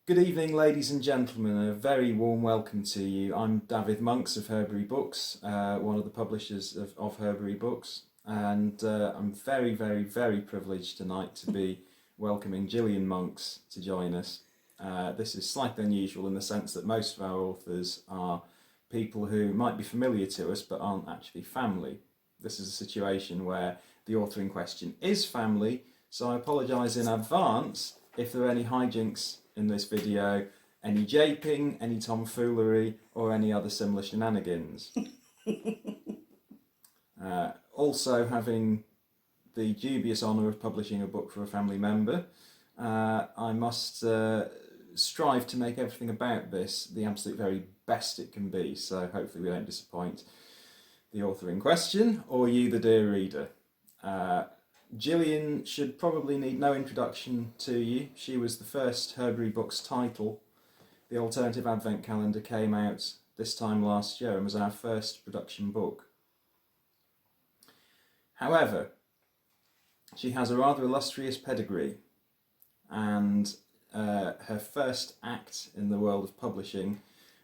Good evening, ladies and gentlemen. A very warm welcome to you. I'm Dafydd Monks of Herbury Books, one of the publishers of Herbury Books, and I'm very, very, very privileged tonight to be welcoming Gillian Monks to join us. This is slightly unusual in the sense that most of our authors are people who might be familiar to us but aren't actually family. This is a situation where the author in question is family, so I apologise in advance if there are any hijinks in this video, any japing, any tomfoolery, or any other similar shenanigans. Also having the dubious honour of publishing a book for a family member, I must strive to make everything about this the absolute very best it can be, so hopefully we don't disappoint the author in question, or you, the dear reader. Gillian should probably need no introduction to you. She was the first Herbury Books title. The Alternative Advent Calendar came out this time last year and was our first production book. However, she has a rather illustrious pedigree, and her first act in the world of publishing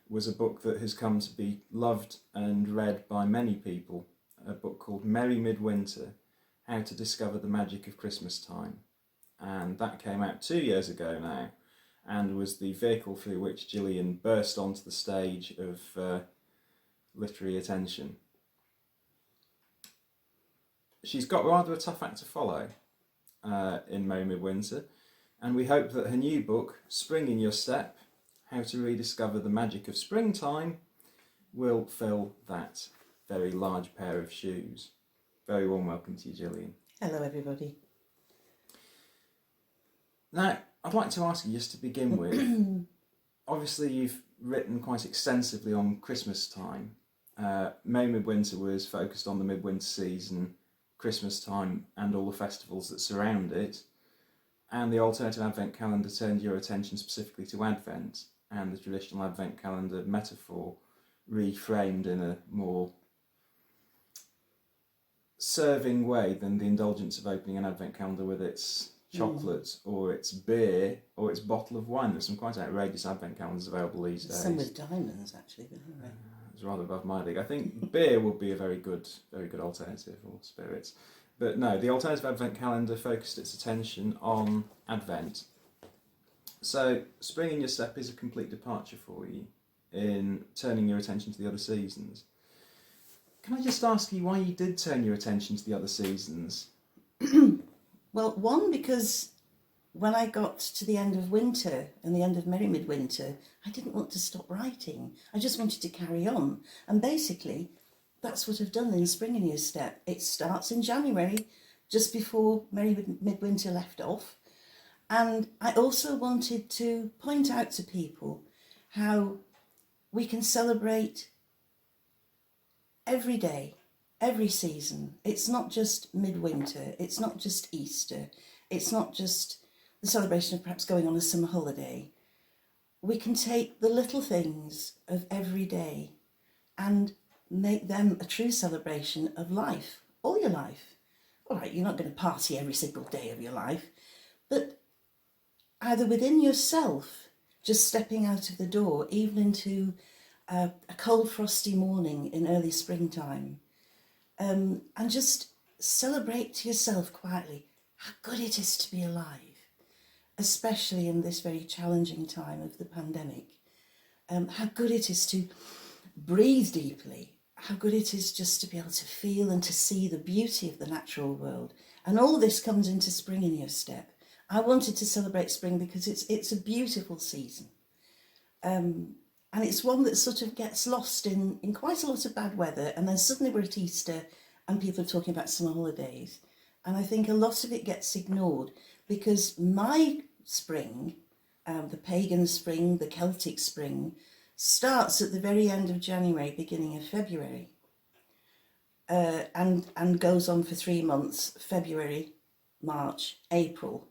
was a book that has come to be loved and read by many people, a book called Merry Midwinter, How to Discover the Magic of Christmas Time. And that came out 2 years ago now, and was the vehicle through which Gillian burst onto the stage of literary attention. She's got rather a tough act to follow in Merry Midwinter, and we hope that her new book, Spring in Your Step, How to Rediscover the Magic of Springtime, will fill that very large pair of shoes. Very warm welcome to you, Gillian. Hello, everybody. Now, I'd like to ask you just to begin with, obviously you've written quite extensively on Christmas time. Merry Midwinter was focused on the midwinter season, Christmas time, and all the festivals that surround it. And the Alternative Advent Calendar turned your attention specifically to Advent and the traditional Advent Calendar metaphor reframed in a more serving way than the indulgence of opening an Advent calendar with its chocolate or its beer or its bottle of wine. There's some quite outrageous Advent calendars available these days. Some with diamonds, actually. It's rather above my league. I think beer would be a very good alternative, or spirits. But no, the Alternative Advent Calendar focused its attention on Advent. So Spring in Your Step is a complete departure for you in turning your attention to the other seasons. Can I just ask you why you did turn your attention to the other seasons? Well, one, because when I got to the end of winter and the end of Merry Midwinter, I didn't want to stop writing. I just wanted to carry on. And basically, that's what I've done in Spring in Your Step. It starts in January, just before Merry Midwinter left off. And I also wanted to point out to people how we can celebrate every day, every season. It's not just midwinter, it's not just Easter, it's not just the celebration of perhaps going on a summer holiday. We can take the little things of every day and make them a true celebration of life, all your life. All right, you're not going to party every single day of your life, but either within yourself, just stepping out of the door, even into a cold frosty morning in early springtime, and just celebrate to yourself quietly how good it is to be alive, especially in this very challenging time of the pandemic. How good it is to breathe deeply, how good it is just to be able to feel and to see the beauty of the natural world. And all this comes into Spring in Your Step. I wanted to celebrate spring because it's a beautiful season. And it's one that sort of gets lost in quite a lot of bad weather, and then suddenly we're at Easter and people are talking about summer holidays. And I think a lot of it gets ignored because my spring, the pagan spring, the Celtic spring, starts at the very end of January, beginning of February, and goes on for 3 months, February, March, April.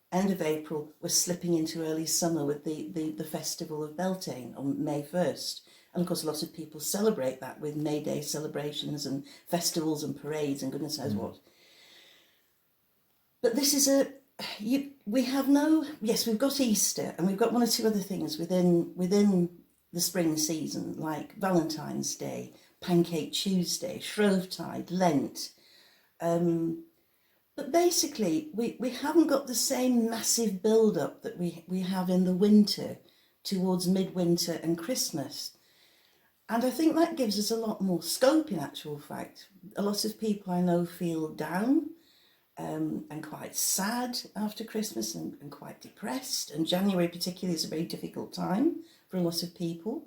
End of April, we're slipping into early summer with the festival of Beltane on May 1st. And of course, a lot of people celebrate that with May Day celebrations and festivals and parades and goodness knows what. But this is we have no, yes, we've got Easter and we've got one or two other things within the spring season, like Valentine's Day, Pancake Tuesday, Shrove Tide, Lent. But basically, we haven't got the same massive build-up that we have in the winter towards midwinter and Christmas. And I think that gives us a lot more scope in actual fact. A lot of people I know feel down and quite sad after Christmas and quite depressed. And January particularly is a very difficult time for a lot of people.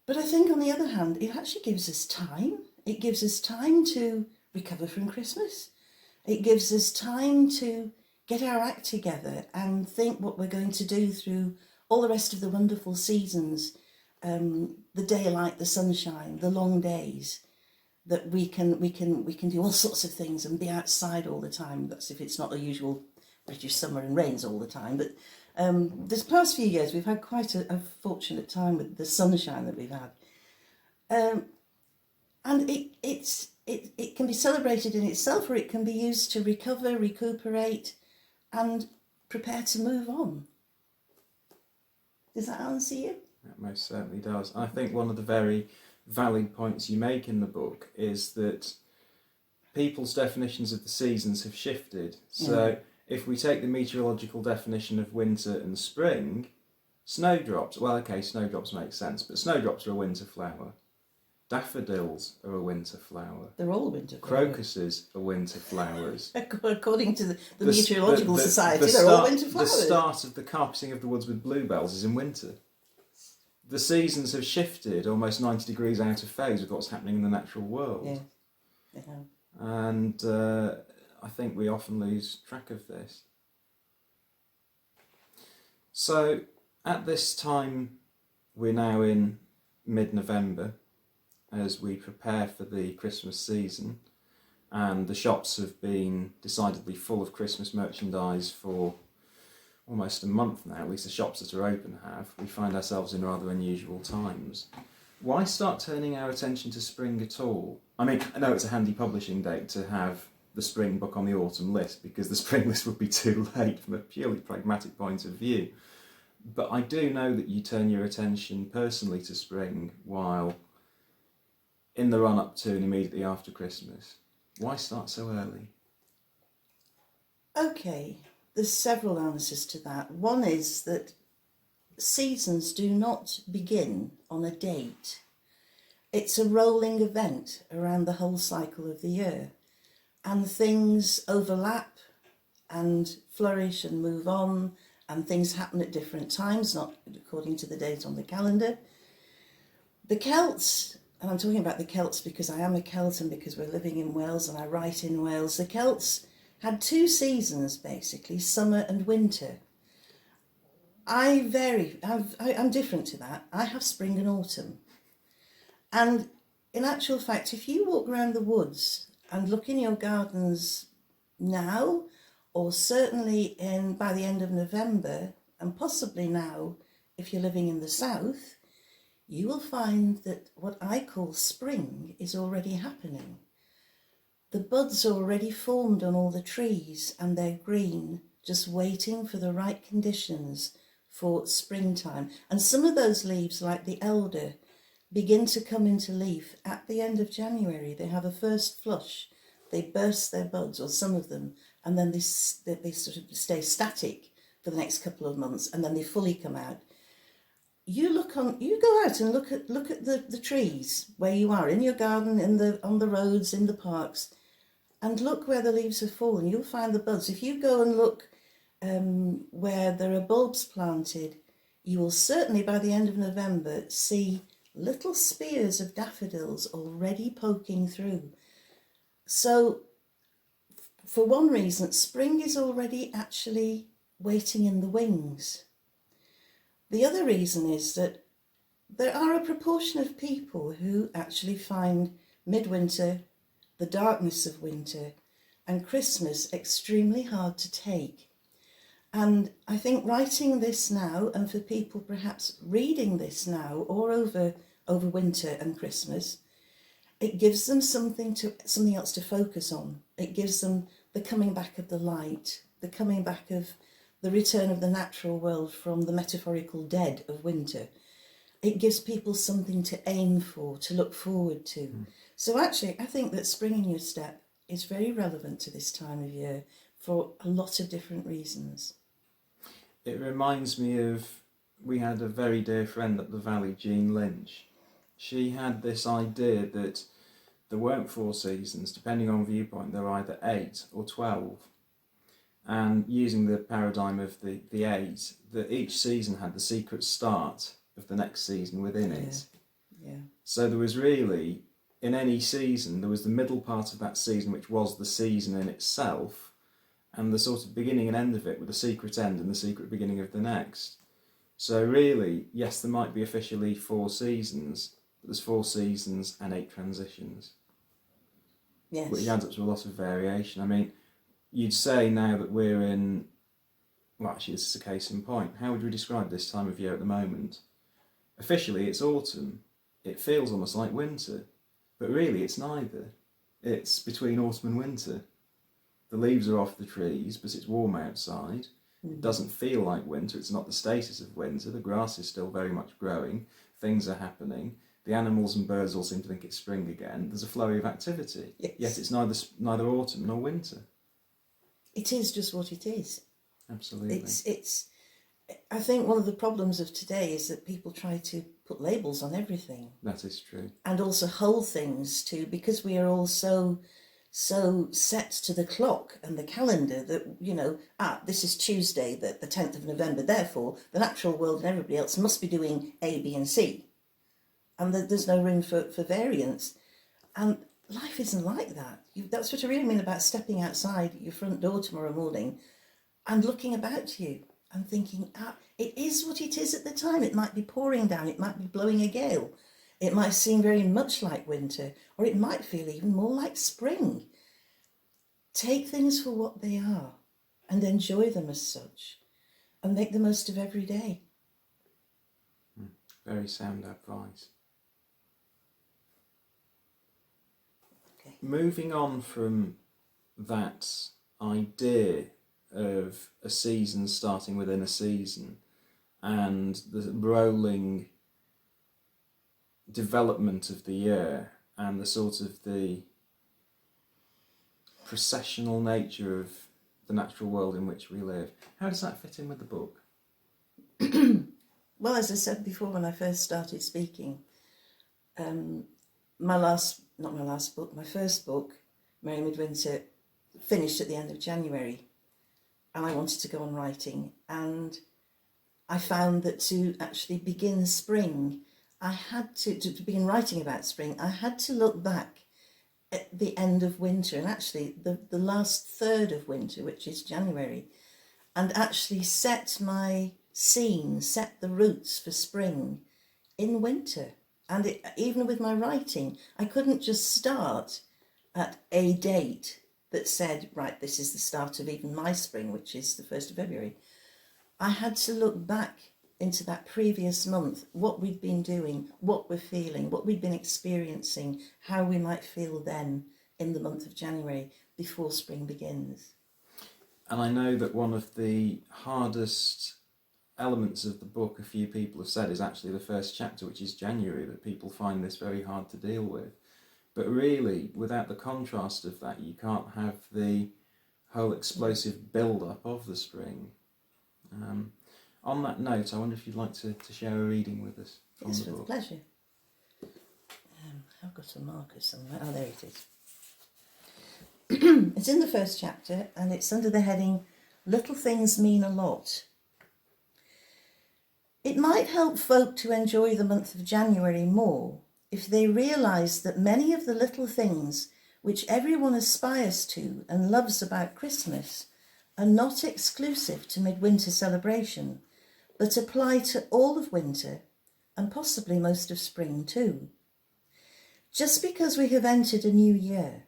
But I think on the other hand, it actually gives us time. It gives us time to recover from Christmas. It gives us time to get our act together and think what we're going to do through all the rest of the wonderful seasons, the daylight, the sunshine, the long days, that we can do all sorts of things and be outside all the time. That's if it's not the usual British summer and rains all the time. But this past few years, we've had quite a fortunate time with the sunshine that we've had. And it can be celebrated in itself, or it can be used to recover, recuperate, and prepare to move on. Does that answer you? It most certainly does. I think one of the very valid points you make in the book is that people's definitions of the seasons have shifted. So if we take the meteorological definition of winter and spring, snowdrops, well, okay, snowdrops make sense, but snowdrops are a winter flower. Daffodils are a winter flower. They're all winter flowers. Crocuses are winter flowers. According to the Meteorological Society, they're all winter flowers. The start of the carpeting of the woods with bluebells is in winter. The seasons have shifted almost 90 degrees out of phase with what's happening in the natural world. Yeah, they have. And I think we often lose track of this. So at this time, we're now in mid-November as we prepare for the Christmas season, and the shops have been decidedly full of Christmas merchandise for almost a month now, at least the shops that are open have. We find ourselves in rather unusual times. Why start turning our attention to spring at all? I mean, I know it's a handy publishing date to have the spring book on the autumn list, because the spring list would be too late from a purely pragmatic point of view. But I do know that you turn your attention personally to spring while in the run-up to and immediately after Christmas. Why start so early? Okay, there's several answers to that. One is that seasons do not begin on a date. It's a rolling event around the whole cycle of the year, and things overlap and flourish and move on, and things happen at different times, not according to the date on the calendar. The Celts, and I'm talking about the Celts because I am a Celt and because we're living in Wales and I write in Wales, the Celts had two seasons basically, summer and winter. I'm different to that. I have spring and autumn. And in actual fact, if you walk around the woods and look in your gardens now, or certainly by the end of November, and possibly now if you're living in the south, you will find that what I call spring is already happening. The buds are already formed on all the trees and they're green, just waiting for the right conditions for springtime. And some of those leaves, like the elder, begin to come into leaf at the end of January. They have a first flush, they burst their buds, or some of them, and then they sort of stay static for the next couple of months, and then they fully come out. You go out and look at the trees where you are, in your garden, on the roads, in the parks, and look where the leaves have fallen. You'll find the buds. If you go and look where there are bulbs planted, you will certainly by the end of November see little spears of daffodils already poking through. So for one reason, spring is already actually waiting in the wings. The other reason is that there are a proportion of people who actually find midwinter, the darkness of winter, and Christmas extremely hard to take. And I think writing this now, and for people perhaps reading this now or over winter and Christmas, it gives them something else to focus on. It gives them the coming back of the light, the coming back of the return of the natural world from the metaphorical dead of winter. It gives people something to aim for, to look forward to. So actually, I think that spring in your step is very relevant to this time of year for a lot of different reasons. It reminds me of, we had a very dear friend up the valley, Jean Lynch. She had this idea that there weren't 4 seasons, depending on viewpoint, there were either 8 or 12. And using the paradigm of the 8, that each season had the secret start of the next season within it. Yeah. So there was really, in any season, there was the middle part of that season, which was the season in itself, and the sort of beginning and end of it with the secret end and the secret beginning of the next. So really, yes, there might be officially 4 seasons, but there's 4 seasons and 8 transitions. Yes. Which adds up to a lot of variation. I mean, you'd say now that we're in, well, actually this is a case in point. How would we describe this time of year at the moment? Officially it's autumn. It feels almost like winter, but really it's neither. It's between autumn and winter. The leaves are off the trees, but it's warm outside. It doesn't feel like winter. It's not the status of winter. The grass is still very much growing. Things are happening. The animals and birds all seem to think it's spring again. There's a flurry of activity. Yes. Yet it's neither autumn nor winter. It is just what it is. Absolutely. It's. I think one of the problems of today is that people try to put labels on everything. That is true. And also hold things to, because we are all so set to the clock and the calendar that, you know, this is Tuesday, the 10th of November, therefore the natural world and everybody else must be doing A, B and C. And there's no room for variance. And life isn't like that. That's what I really mean about stepping outside your front door tomorrow morning and looking about you and thinking, it is what it is at the time. It might be pouring down, it might be blowing a gale. It might seem very much like winter, or it might feel even more like spring. Take things for what they are and enjoy them as such and make the most of every day. Very sound advice. Okay. Moving on from that idea of a season starting within a season and the rolling development of the year and the sort of the processional nature of the natural world in which we live, how does that fit in with the book? Well, as I said before when I first started speaking, my first book, Merry Midwinter, finished at the end of January, and I wanted to go on writing, and I found that to actually begin spring, I had to begin writing about spring, I had to look back at the end of winter, and actually the last third of winter, which is January, and actually set my scene, set the roots for spring in winter. And even with my writing, I couldn't just start at a date that said, right, this is the start of even my spring, which is the 1st of February. I had to look back into that previous month, what we'd been doing, what we're feeling, what we'd been experiencing, how we might feel then in the month of January before spring begins. And I know that one of the hardest elements of the book, a few people have said, is actually the first chapter, which is January, that people find this very hard to deal with. But really, without the contrast of that, you can't have the whole explosive build-up of the spring. On that note, I wonder if you'd like to share a reading with us from Yes, the book. with pleasure. I've got a marker somewhere. Oh, there it is. It's in the first chapter, and it's under the heading, Little Things Mean a Lot. It might help folk to enjoy the month of January more if they realised that many of the little things which everyone aspires to and loves about Christmas are not exclusive to midwinter celebration, but apply to all of winter and possibly most of spring too. Just because we have entered a new year,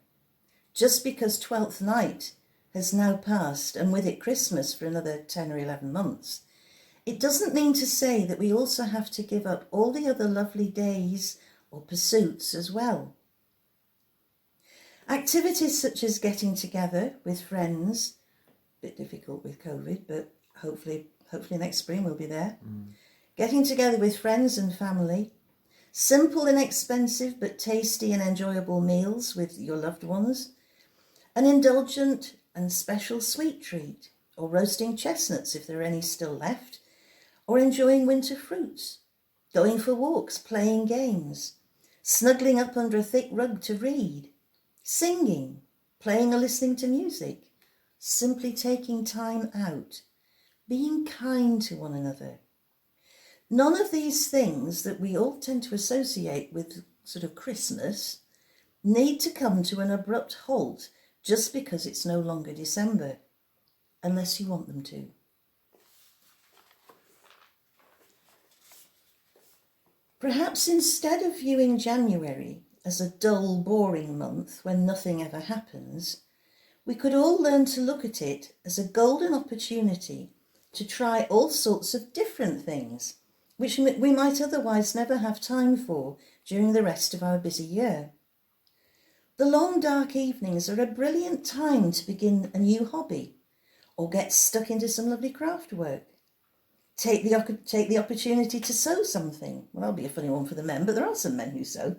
just because Twelfth Night has now passed and with it Christmas for another 10 or 11 months, it doesn't mean to say that we also have to give up all the other lovely days or pursuits as well. Activities such as getting together with friends, bit difficult with COVID, but hopefully next spring we'll be there. Getting together with friends and family, simple, inexpensive but tasty and enjoyable meals with your loved ones, an indulgent and special sweet treat, or roasting chestnuts if there are any still left, or enjoying winter fruits, going for walks, playing games, snuggling up under a thick rug to read, singing, playing or listening to music, simply taking time out, being kind to one another. None of these things that we all tend to associate with sort of Christmas need to come to an abrupt halt just because it's no longer December, unless you want them to. Perhaps instead of viewing January as a dull, boring month when nothing ever happens, we could all learn to look at it as a golden opportunity to try all sorts of different things, which we might otherwise never have time for during the rest of our busy year. The long dark evenings are a brilliant time to begin a new hobby or get stuck into some lovely craft work. Take the opportunity to sew something. Well, that'll be a funny one for the men, but there are some men who sew.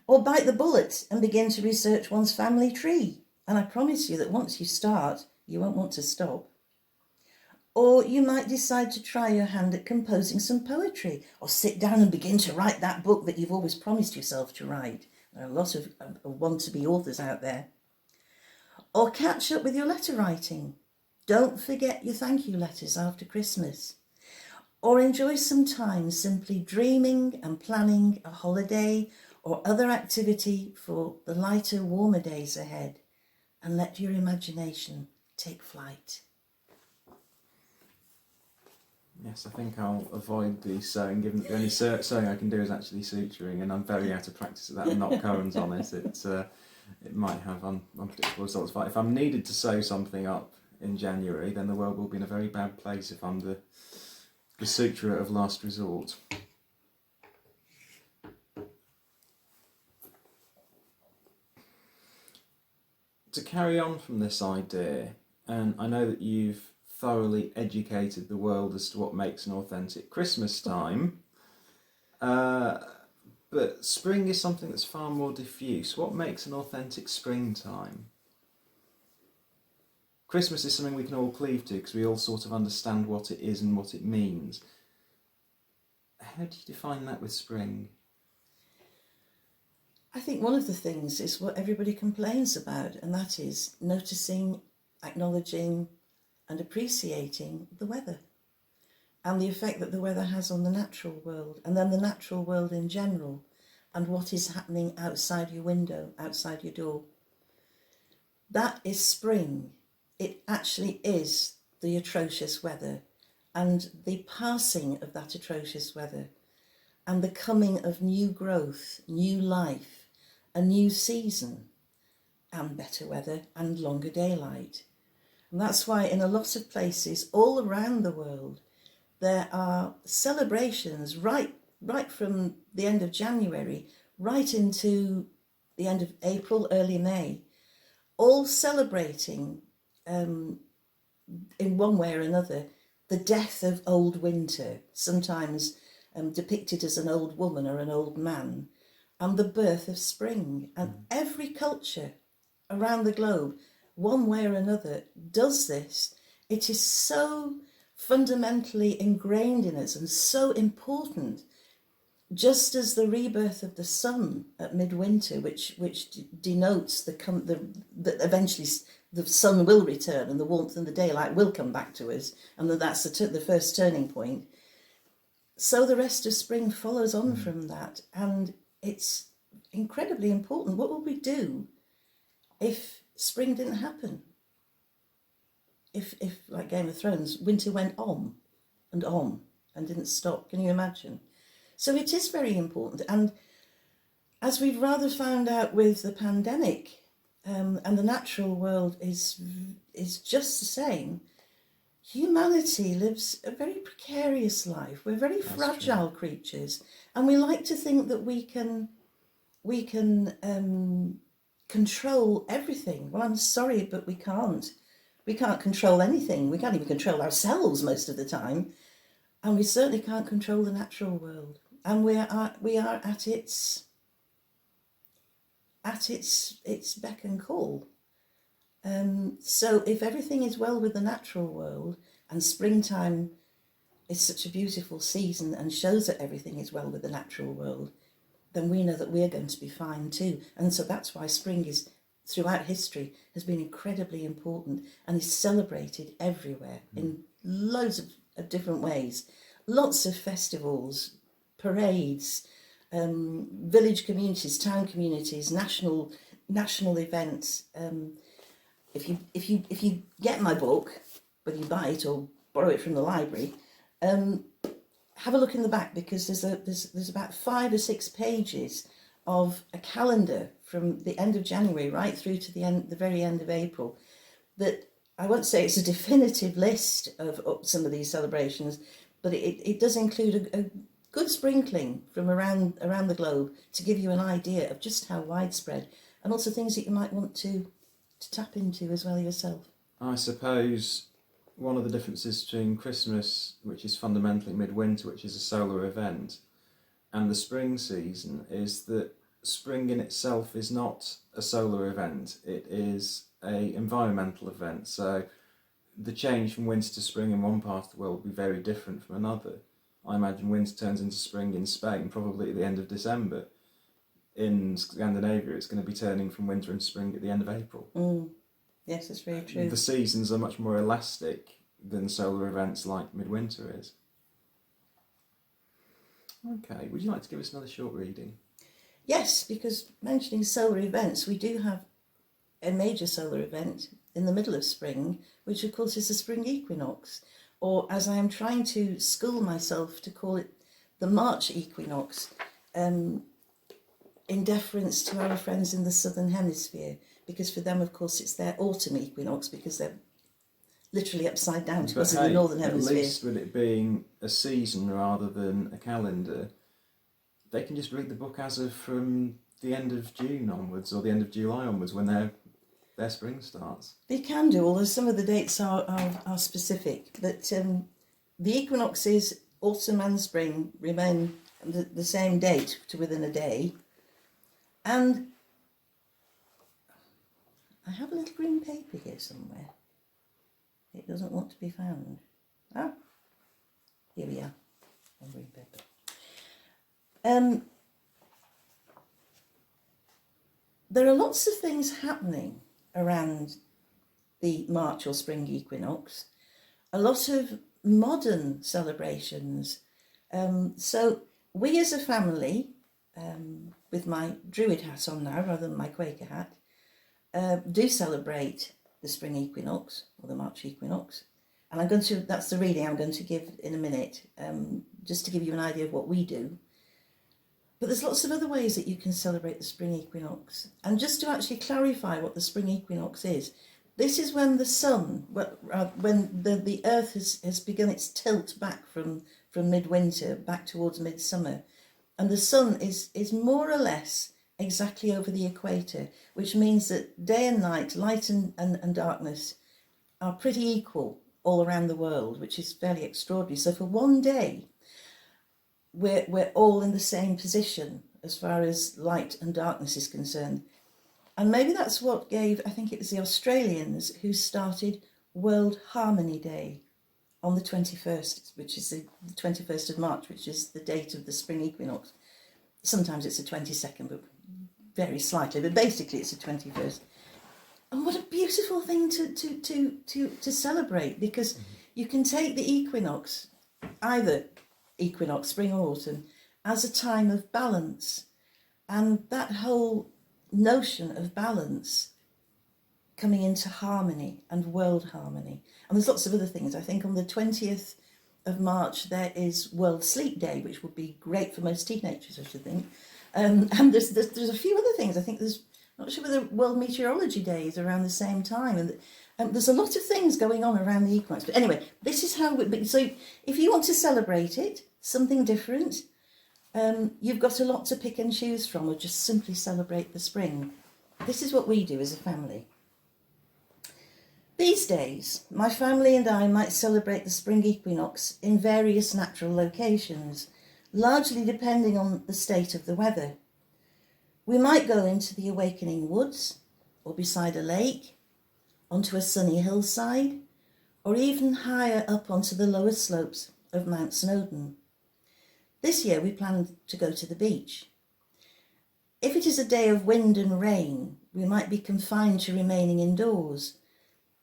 Or bite the bullet and begin to research one's family tree. And I promise you that once you start, you won't want to stop. Or you might decide to try your hand at composing some poetry, or sit down and begin to write that book that you've always promised yourself to write. There are a lot of want-to-be authors out there. Or catch up with your letter writing. Don't forget your thank you letters after Christmas. Or enjoy some time simply dreaming and planning a holiday or other activity for the lighter, warmer days ahead, and let your imagination take flight. Yes, I think I'll avoid the sewing, given that the only sewing I can do is actually suturing, and I'm very out of practice at that and not current on it. It might have unpredictable results. But if I'm needed to sew something up in January, then the world will be in a very bad place if I'm the suturer of last resort. To carry on from this idea, and I know that you've thoroughly educated the world as to what makes an authentic Christmas time, but spring is something that's far more diffuse. What makes an authentic springtime? Christmas is something we can all cleave to because we all sort of understand what it is and what it means. How do you define that with spring? I think one of the things is what everybody complains about, and that is noticing, acknowledging and appreciating the weather and the effect that the weather has on the natural world, and then the natural world in general, and what is happening outside your window, outside your door. That is spring. It actually is the atrocious weather and the passing of that atrocious weather and the coming of new growth, new life, a new season, and better weather and longer daylight. And that's why in a lot of places all around the world there are celebrations right from the end of January right into the end of April, early May, all celebrating in one way or another the death of old winter, sometimes depicted as an old woman or an old man, and the birth of spring. And every culture around the globe, one way or another, does this. It is so fundamentally ingrained in us and so important, just as the rebirth of the sun at midwinter, which denotes that eventually the sun will return and the warmth and the daylight will come back to us, and that's the first turning point. So the rest of spring follows on from that, and it's incredibly important. What would we do if spring didn't happen? If like Game of Thrones, winter went on and didn't stop? Can you imagine? So it is very important. And as we've rather found out with the pandemic, and the natural world is just the same, humanity lives a very precarious life. We're very fragile creatures, and we like to think that we can control everything. Well, I'm sorry, but we can't. We can't control anything. We can't even control ourselves most of the time. And we certainly can't control the natural world. And we are at its beck and call. So if everything is well with the natural world, and springtime is such a beautiful season and shows that everything is well with the natural world, then we know that we're going to be fine too. And so that's why spring is, throughout history, has been incredibly important and is celebrated everywhere in loads of different ways. Lots of festivals, parades, village communities, town communities, national events. If you get my book, whether you buy it or borrow it from the library, have a look in the back, because there's about 5 or 6 pages of a calendar from the end of January right through to the very end of April. That I won't say it's a definitive list of some of these celebrations, but it does include a good sprinkling from around the globe to give you an idea of just how widespread, and also things that you might want to tap into as well yourself. I suppose one of the differences between Christmas, which is fundamentally midwinter, which is a solar event, and the spring season is that spring in itself is not a solar event. It is an environmental event. So the change from winter to spring in one part of the world will be very different from another. I imagine winter turns into spring in Spain probably at the end of December. In Scandinavia, it's going to be turning from winter and spring at the end of April. Yes, it's very true. The seasons are much more elastic than solar events like midwinter is. Okay, would you like to give us another short reading? Yes, because mentioning solar events, we do have a major solar event in the middle of spring, which of course is the spring equinox, or as I am trying to school myself to call it, the March equinox, in deference to our friends in the southern hemisphere, because for them, of course, it's their autumn equinox, because they're literally upside down to us in the northern hemisphere. At least with it being a season rather than a calendar, they can just read the book as of from the end of June onwards, or the end of July onwards, when their spring starts. They can do, although some of the dates are specific. But the equinoxes, autumn and spring, remain the same date to within a day. And I have a little green paper here somewhere. It doesn't want to be found. Ah, here we are, on green paper. There are lots of things happening around the March or spring equinox. A lot of modern celebrations. So we as a family, with my Druid hat on now rather than my Quaker hat, do celebrate the spring equinox or the March equinox. And that's the reading I'm going to give in a minute, just to give you an idea of what we do. But there's lots of other ways that you can celebrate the spring equinox. And just to actually clarify what the spring equinox is, this is when the sun, when the earth has begun its tilt back from midwinter back towards midsummer. And the sun is more or less exactly over the equator, which means that day and night, light and darkness are pretty equal all around the world, which is fairly extraordinary. So for one day, we're all in the same position as far as light and darkness is concerned. And maybe that's what gave, I think it was the Australians who started World Harmony Day on the 21st, which is the 21st of March, which is the date of the spring equinox. Sometimes it's the 22nd, but very slightly, but basically it's the 21st. And what a beautiful thing to celebrate, because you can take the equinox, either equinox, spring or autumn, as a time of balance. And that whole notion of balance coming into harmony and world harmony. And there's lots of other things. I think on the 20th of March there is World Sleep Day, which would be great for most teenagers, I should think. And there's a few other things. I think I'm not sure whether World Meteorology Day is around the same time. And there's a lot of things going on around the equinox. But anyway, this is how so if you want to celebrate it, something different, you've got a lot to pick and choose from, or just simply celebrate the spring. This is what we do as a family. These days, my family and I might celebrate the spring equinox in various natural locations, largely depending on the state of the weather. We might go into the awakening woods, or beside a lake, onto a sunny hillside, or even higher up onto the lower slopes of Mount Snowdon. This year we plan to go to the beach. If it is a day of wind and rain, we might be confined to remaining indoors,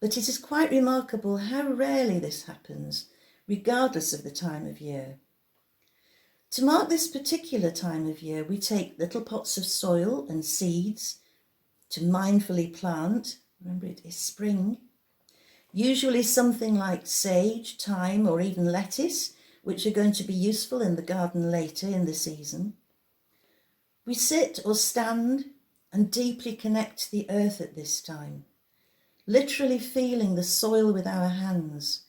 but it is quite remarkable how rarely this happens, regardless of the time of year. To mark this particular time of year, we take little pots of soil and seeds to mindfully plant. Remember, it is spring. Usually something like sage, thyme, or even lettuce, which are going to be useful in the garden later in the season. We sit or stand and deeply connect to the earth at this time, literally feeling the soil with our hands,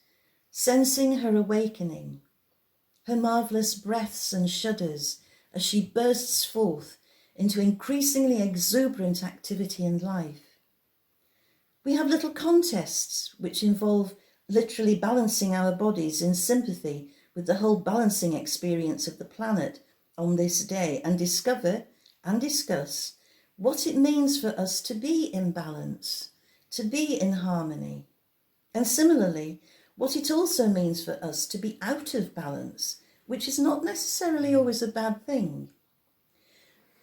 sensing her awakening, her marvellous breaths and shudders as she bursts forth into increasingly exuberant activity and life. We have little contests which involve literally balancing our bodies in sympathy with the whole balancing experience of the planet on this day, and discover and discuss what it means for us to be in balance, to be in harmony, and similarly, what it also means for us to be out of balance, which is not necessarily always a bad thing.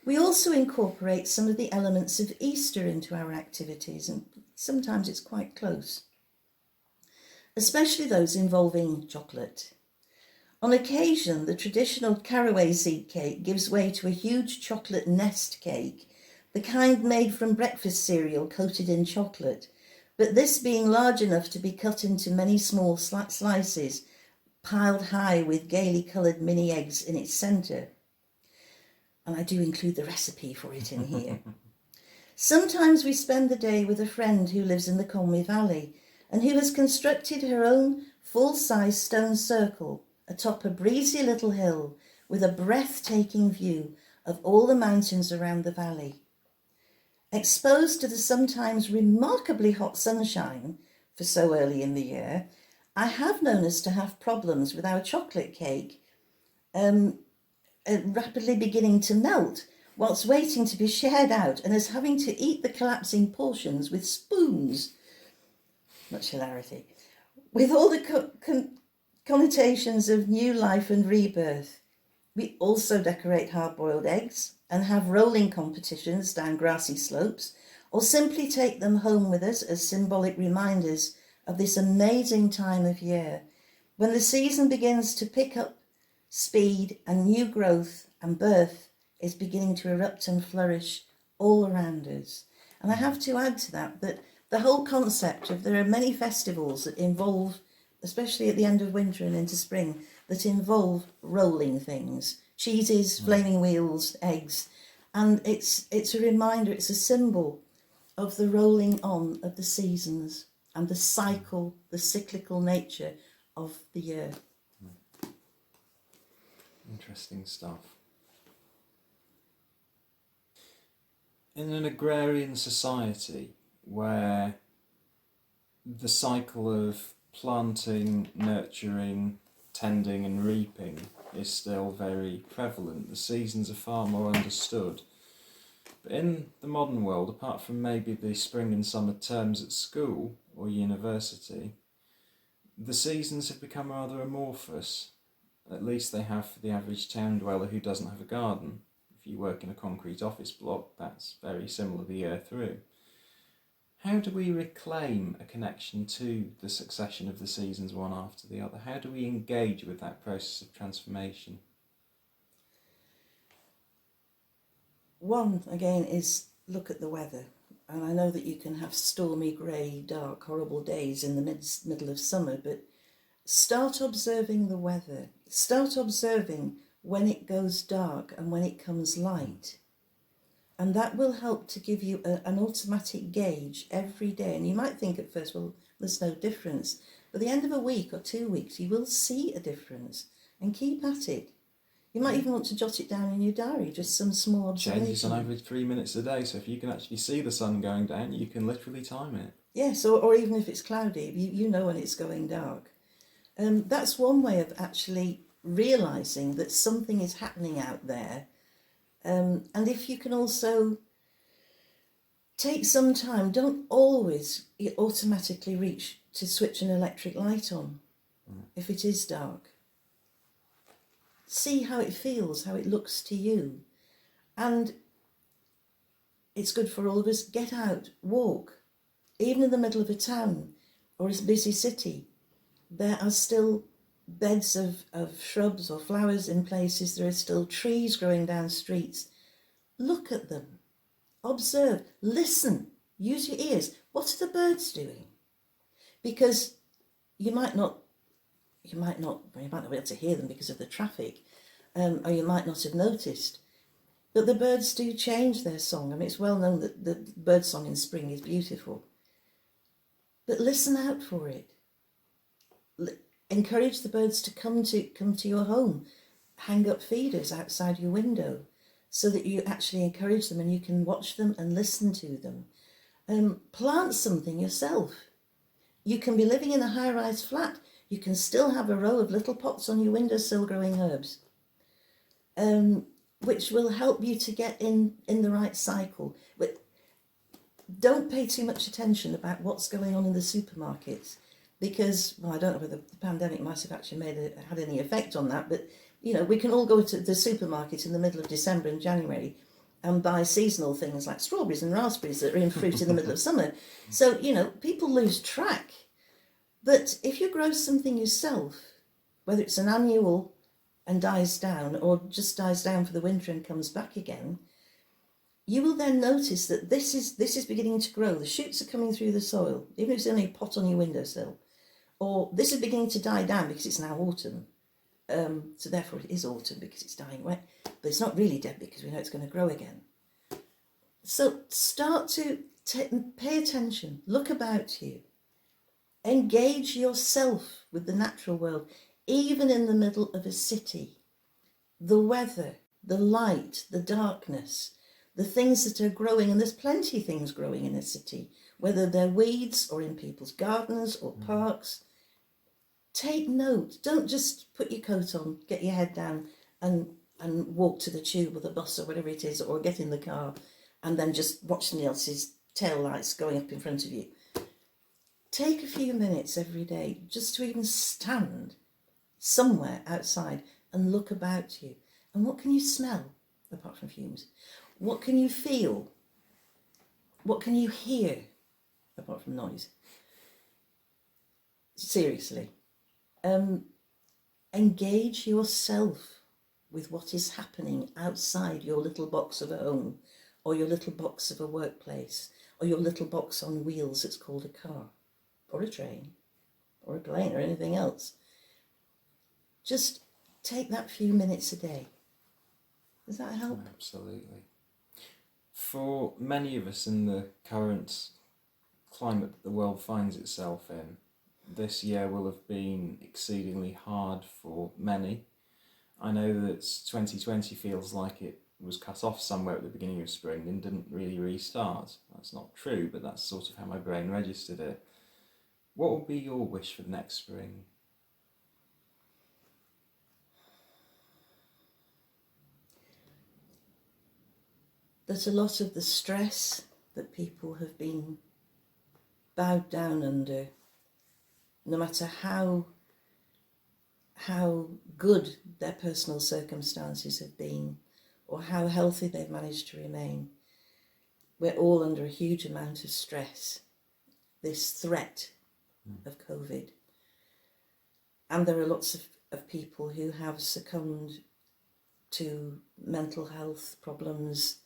We also incorporate some of the elements of Easter into our activities, and sometimes it's quite close, especially those involving chocolate. On occasion, the traditional caraway seed cake gives way to a huge chocolate nest cake, the kind made from breakfast cereal coated in chocolate, but this being large enough to be cut into many small slices, piled high with gaily coloured mini eggs in its centre. And I do include the recipe for it in here. Sometimes we spend the day with a friend who lives in the Conwy Valley and who has constructed her own full-size stone circle atop a breezy little hill with a breathtaking view of all the mountains around the valley. Exposed to the sometimes remarkably hot sunshine for so early in the year, I have known us to have problems with our chocolate cake rapidly beginning to melt whilst waiting to be shared out, and us having to eat the collapsing portions with spoons. Much hilarity. With all the connotations of new life and rebirth, we also decorate hard-boiled eggs and have rolling competitions down grassy slopes, or simply take them home with us as symbolic reminders of this amazing time of year, when the season begins to pick up speed and new growth and birth is beginning to erupt and flourish all around us. And I have to add to that the whole concept of there are many festivals that involve, especially at the end of winter and into spring, that involve rolling things, cheeses, flaming wheels, eggs. And it's a reminder, it's a symbol of the rolling on of the seasons and the cycle, the cyclical nature of the year. Interesting stuff. In an agrarian society where the cycle of planting, nurturing, tending and reaping is still very prevalent, the seasons are far more understood. But in the modern world, apart from maybe the spring and summer terms at school or university, the seasons have become rather amorphous. At least they have for the average town dweller who doesn't have a garden. If you work in a concrete office block, that's very similar the year through. How do we reclaim a connection to the succession of the seasons one after the other? How do we engage with that process of transformation? One, again, is look at the weather. And I know that you can have stormy, grey, dark, horrible days in the middle of summer, but start observing the weather. Start observing when it goes dark and when it comes light. And that will help to give you an automatic gauge every day. And you might think at first, well, there's no difference. But at the end of a week or 2 weeks, you will see a difference. And keep at it. You might even want to jot it down in your diary, just some small observation. Changes on average 3 minutes a day, so if you can actually see the sun going down, you can literally time it. Yes, or even if it's cloudy, you know when it's going dark. That's one way of actually realising that something is happening out there. And if you can also take some time, don't always automatically reach to switch an electric light on if it is dark. See how it feels, how it looks to you. And it's good for all of us. Get out, walk. Even in the middle of a town or a busy city, there are still beds of shrubs or flowers in places. There are still trees growing down streets. Look at them. Observe. Listen. Use your ears. What are the birds doing? Because you might not be able to hear them because of the traffic, or you might not have noticed. But the birds do change their song. I mean, it's well known that the bird song in spring is beautiful. But listen out for it. Encourage the birds to come to your home. Hang up feeders outside your window so that you actually encourage them and you can watch them and listen to them. Plant something yourself. You can be living in a high-rise flat. You can still have a row of little pots on your windowsill growing herbs, which will help you to get in the right cycle. But don't pay too much attention about what's going on in the supermarkets, because, well, I don't know whether the pandemic might have actually had any effect on that, but, you know, we can all go to the supermarket in the middle of December and January and buy seasonal things like strawberries and raspberries that are in fruit in the middle of summer. So, you know, people lose track. But if you grow something yourself, whether it's an annual and dies down or just dies down for the winter and comes back again, you will then notice that this is beginning to grow. The shoots are coming through the soil, even if it's only a pot on your windowsill. Or this is beginning to die down because it's now autumn. So therefore it is autumn because it's dying away. But it's not really dead because we know it's going to grow again. So start to pay attention. Look about you. Engage yourself with the natural world, even in the middle of a city. The weather, the light, the darkness, the things that are growing, and there's plenty of things growing in a city, whether they're weeds or in people's gardens or parks. Take note. Don't just put your coat on, get your head down and walk to the tube or the bus or whatever it is, or get in the car and then just watch somebody else's tail lights going up in front of you. Take a few minutes every day just to even stand somewhere outside and look about you. And what can you smell apart from fumes? What can you feel? What can you hear apart from noise? Seriously. Engage yourself with what is happening outside your little box of a home, or your little box of a workplace, or your little box on wheels that's called a car, or a train, or a plane, or anything else. Just take that few minutes a day. Does that help? Absolutely. For many of us in the current climate that the world finds itself in, this year will have been exceedingly hard for many. I know that 2020 feels like it was cut off somewhere at the beginning of spring and didn't really restart. That's not true, but that's sort of how my brain registered it. What would be your wish for the next spring? That a lot of the stress that people have been bowed down under, no matter how good their personal circumstances have been or how healthy they've managed to remain, we're all under a huge amount of stress, this threat of COVID. And there are lots of people who have succumbed to mental health problems,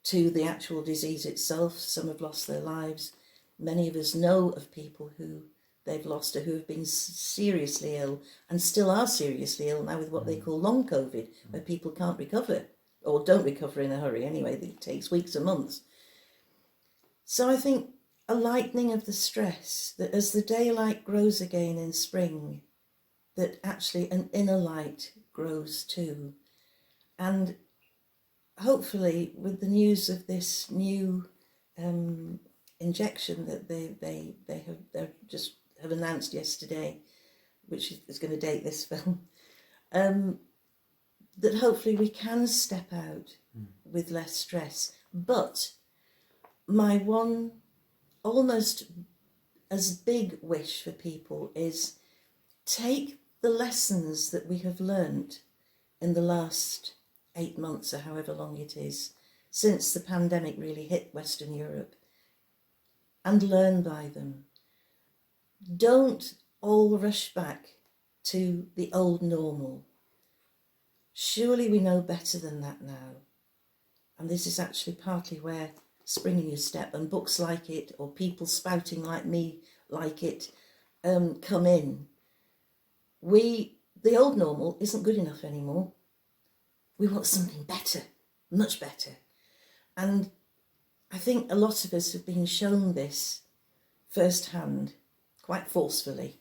to the actual disease itself. Some have lost their lives. Many of us know of people who they've lost or who have been seriously ill and still are seriously ill now with what they call long COVID, where people can't recover or don't recover in a hurry anyway. It takes weeks or months. So I think a lightening of the stress, that as the daylight grows again in spring, that actually an inner light grows too. And hopefully with the news of this new injection that they just have announced yesterday, which is going to date this film, that hopefully we can step out with less stress. But my one almost as big wish for people is take the lessons that we have learnt in the last 8 months or however long it is since the pandemic really hit Western Europe and learn by them. Don't all rush back to the old normal. Surely we know better than that now. And this is actually partly where Spring in Your Step and books like it, or people spouting like me like it, come in. The old normal isn't good enough anymore. We want something better, much better. And I think a lot of us have been shown this firsthand, quite forcefully,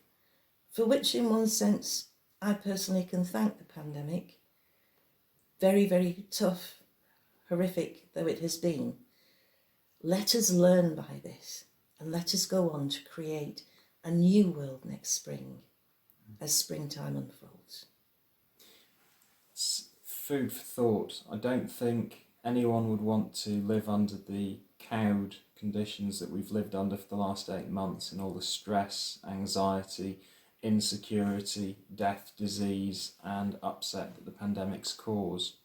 for which in one sense I personally can thank the pandemic. Very, very tough, horrific though it has been. Let us learn by this and let us go on to create a new world next spring as springtime unfolds. It's food for thought. I don't think anyone would want to live under the cowed conditions that we've lived under for the last 8 months, and all the stress, anxiety, insecurity, death, disease and upset that the pandemic's caused.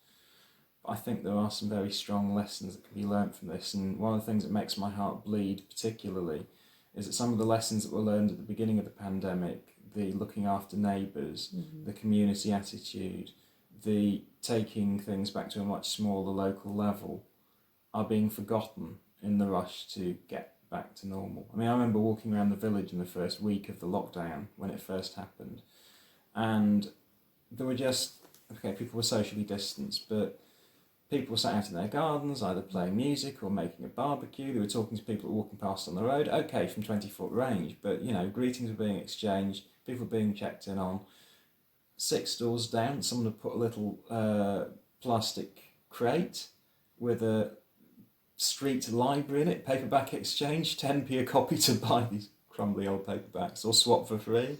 But I think there are some very strong lessons that can be learnt from this, and one of the things that makes my heart bleed particularly is that some of the lessons that were learned at the beginning of the pandemic, the looking after neighbours, the community attitude, the taking things back to a much smaller local level, are being forgotten in the rush to get back to normal. I mean, I remember walking around the village in the first week of the lockdown when it first happened, and there were just, people were socially distanced, but people were sat out in their gardens, either playing music or making a barbecue. They were talking to people walking past on the road, okay, from 20-foot range, but, greetings were being exchanged, people were being checked in on. 6 doors down, someone had put a little plastic crate with a street library in it, paperback exchange, 10p a copy to buy these crumbly old paperbacks or swap for free.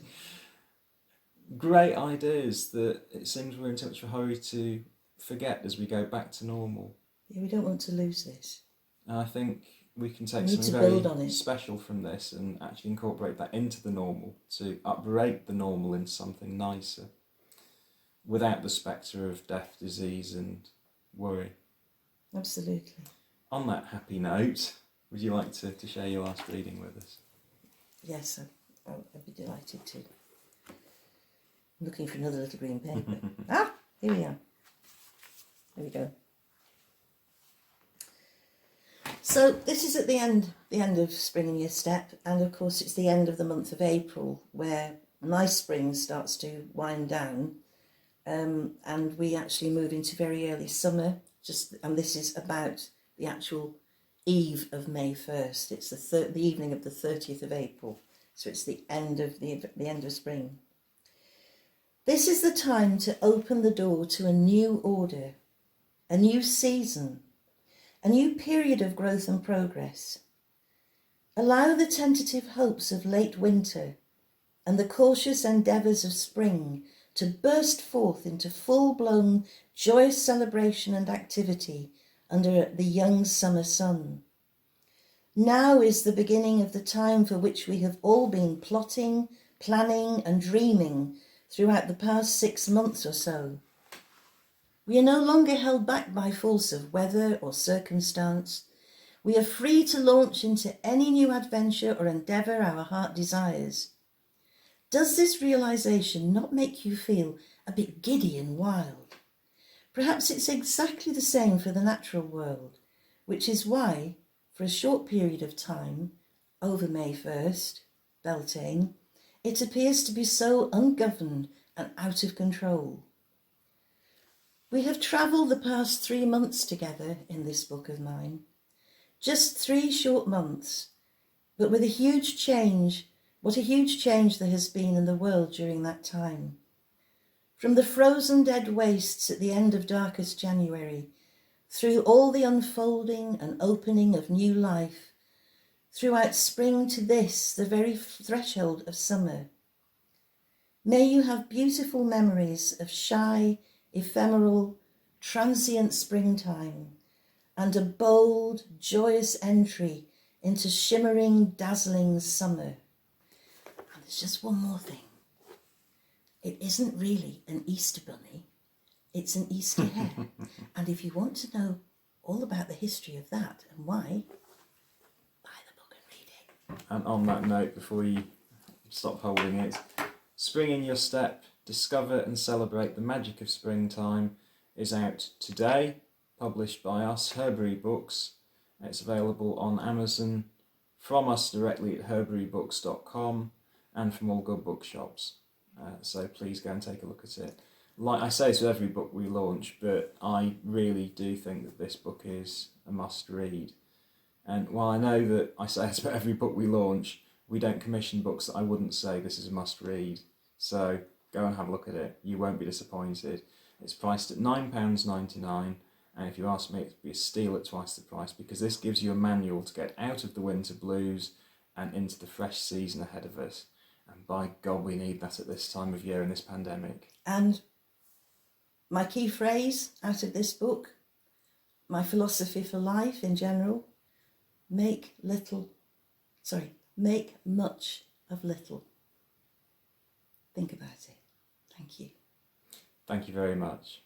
Great ideas that it seems we're in too much of a hurry to forget as we go back to normal. Yeah, we don't want to lose this. And I think we can take We need something to build on very it. special from this and actually incorporate that into the normal, to upgrade the normal into something nicer, without the spectre of death, disease and worry. Absolutely. On that happy note, would you like to share your last reading with us? Yes, I'd be delighted to. I'm looking for another little green paper. Here we are. There we go. So this is at the end of Spring in Your Step, and of course it's the end of the month of April, where nice spring starts to wind down, and we actually move into very early summer. And this is about the actual eve of May 1st. It's the evening of the 30th of April, so it's the end of the end of spring. This is the time to open the door to a new order, a new season, a new period of growth and progress. Allow the tentative hopes of late winter and the cautious endeavours of spring to burst forth into full-blown joyous celebration and activity under the young summer sun. Now is the beginning of the time for which we have all been plotting, planning and dreaming throughout the past 6 months or so. We are no longer held back by force of weather or circumstance. We are free to launch into any new adventure or endeavour our heart desires. Does this realisation not make you feel a bit giddy and wild? Perhaps it's exactly the same for the natural world, which is why, for a short period of time, over May 1st, Beltane, it appears to be so ungoverned and out of control. We have travelled the past 3 months together in this book of mine. Just 3 short months, but with a huge change. What a huge change there has been in the world during that time. From the frozen dead wastes at the end of darkest January, through all the unfolding and opening of new life, throughout spring to this, the very threshold of summer. May you have beautiful memories of shy, ephemeral, transient springtime and a bold, joyous entry into shimmering, dazzling summer. And there's just one more thing. It isn't really an Easter bunny, it's an Easter hare. And if you want to know all about the history of that and why, buy the book and read it. And on that note, before you stop holding it, Spring in Your Step, Discover and Celebrate the Magic of Springtime is out today, published by us, Herbury Books. It's available on Amazon, from us directly at herburybooks.com and from all good bookshops. So please go and take a look at it. Like I say to every book we launch, but I really do think that this book is a must read. And while I know that I say it about every book we launch, we don't commission books that I wouldn't say this is a must read. So go and have a look at it. You won't be disappointed. It's priced at £9.99, and if you ask me, it'd be a steal at twice the price, because this gives you a manual to get out of the winter blues and into the fresh season ahead of us. And by God, we need that at this time of year in this pandemic. And my key phrase out of this book, my philosophy for life in general, make much of little. Think about it. Thank you. Thank you very much.